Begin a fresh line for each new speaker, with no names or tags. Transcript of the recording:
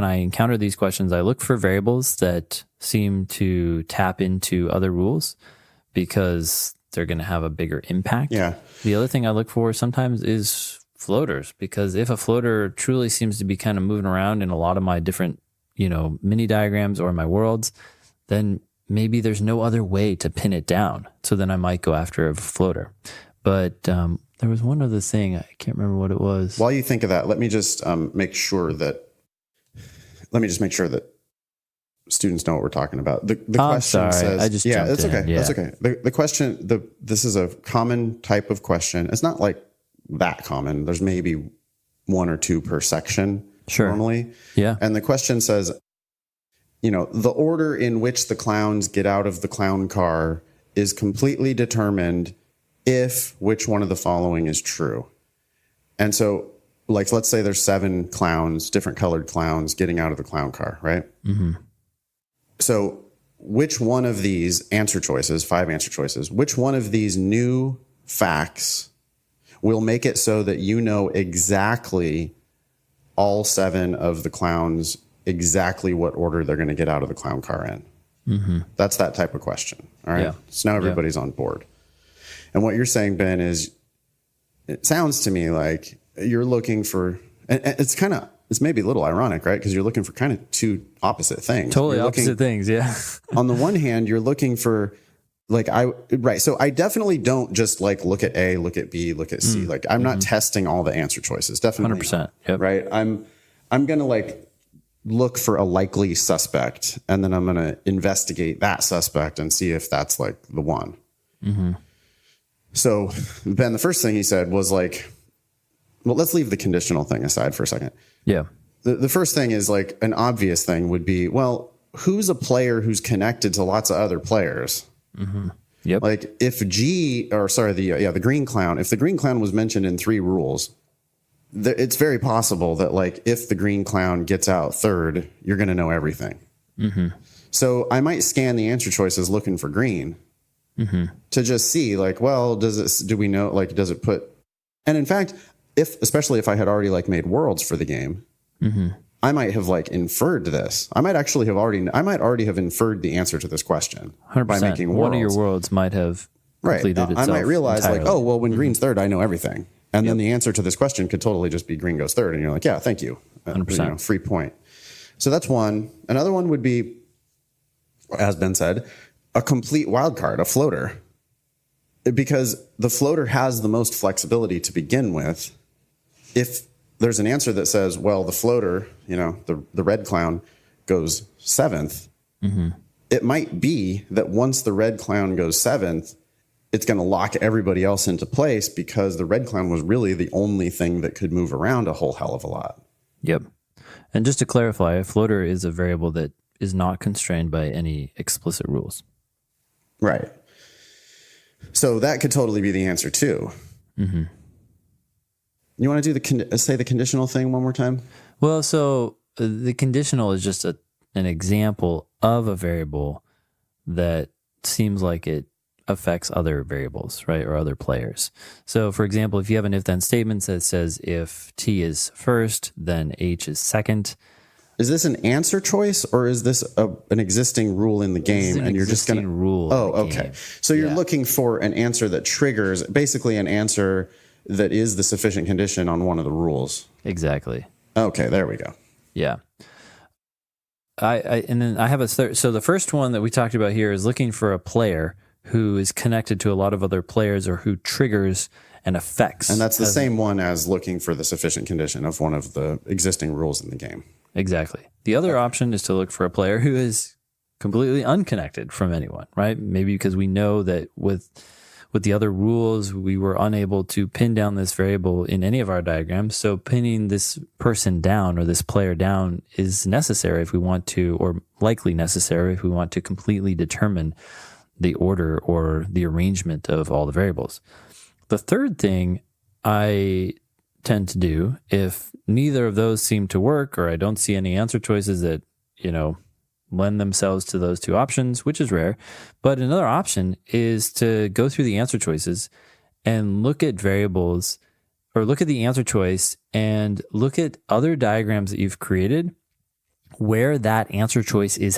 I encounter these questions, I look for variables that seem to tap into other rules because they're going to have a bigger impact.
Yeah.
The other thing I look for sometimes is floaters, because if a floater truly seems to be kind of moving around in a lot of my different, mini diagrams or my worlds, then maybe there's no other way to pin it down. So then I might go after a floater. But there was one other thing. I can't remember what it was.
While you think of that, let me just make sure that students know what we're talking about. The question says,
I just jumped
that's okay.
in. Yeah.
That's okay. The question, this is a common type of question. It's not like that common. There's maybe one or two per section normally.
Yeah.
And the question says, the order in which the clowns get out of the clown car is completely determined if which one of the following is true. And so, like, let's say there's 7 clowns, different colored clowns getting out of the clown car, right? Mm-hmm. So which one of these 5 answer choices, which one of these new facts will make it so that exactly all 7 of the clowns, exactly what order they're going to get out of the clown car in? Mm-hmm. That's that type of question. All right. Yeah. So now everybody's on board. And what you're saying, Ben, is it sounds to me like you're looking for, and it's maybe a little ironic, right? Because you're looking for kind of two opposite things.
Totally opposite things, yeah.
On the one hand, you're looking for so I definitely don't just look at A, look at B, look at C. I'm not testing all the answer choices. Definitely
100%. Yep.
Right. I'm going to look for a likely suspect, and then I'm going to investigate that suspect and see if that's the one. Mm-hmm. So Ben, the first thing he said was let's leave the conditional thing aside for a second.
Yeah.
The first thing is an obvious thing would be, well, who's a player who's connected to lots of other players?
Mm-hmm. Yep.
If the green clown, if the green clown was mentioned in 3 rules, it's very possible that if the green clown gets out third, you're going to know everything. Mm-hmm. So I might scan the answer choices looking for green to just see do we know, does it put, and in fact, especially if I had already made worlds for the game, I might have inferred this. I might already have inferred the answer to this question
100%.
By making worlds.
One of your worlds might have completed itself.
I might realize
entirely.
When green's third, I know everything. And then the answer to this question could totally just be green goes third. And you're yeah, thank you.
100%.
Free point. So that's one. Another one would be, as Ben said, a complete wild card, a floater. Because the floater has the most flexibility to begin with. If there's an answer that says, well, the floater, the red clown goes 7th, it might be that once the red clown goes 7th, it's going to lock everybody else into place because the red clown was really the only thing that could move around a whole hell of a lot.
Yep. And just to clarify, a floater is a variable that is not constrained by any explicit rules.
Right. So that could totally be the answer too. Mm-hmm. You want to do say the conditional thing one more time?
Well, so the conditional is just an example of a variable that seems like it affects other variables, right, or other players. So, for example, if you have an if-then statement that says if T is first, then H is second.
Is this an answer choice, or is this an existing rule in the game, and you're just going to
rule?
Oh, okay. Game. So you're looking for an answer that triggers, basically an answer that is the sufficient condition on one of the rules.
Exactly.
Okay, there we go.
Yeah. And then I have a third. So the first one that we talked about here is looking for a player who is connected to a lot of other players or who triggers and affects.
And that's the same one as looking for the sufficient condition of one of the existing rules in the game.
Exactly. The other option is to look for a player who is completely unconnected from anyone, right? Maybe because we know that with the other rules, we were unable to pin down this variable in any of our diagrams. So pinning this person down or this player down is necessary if we want to, or likely necessary if we want to completely determine the order or the arrangement of all the variables. The third thing I tend to do, if neither of those seem to work or I don't see any answer choices that, lend themselves to those two options, which is rare, but another option is to go through the answer choices and look at variables, or look at the answer choice and look at other diagrams that you've created where that answer choice is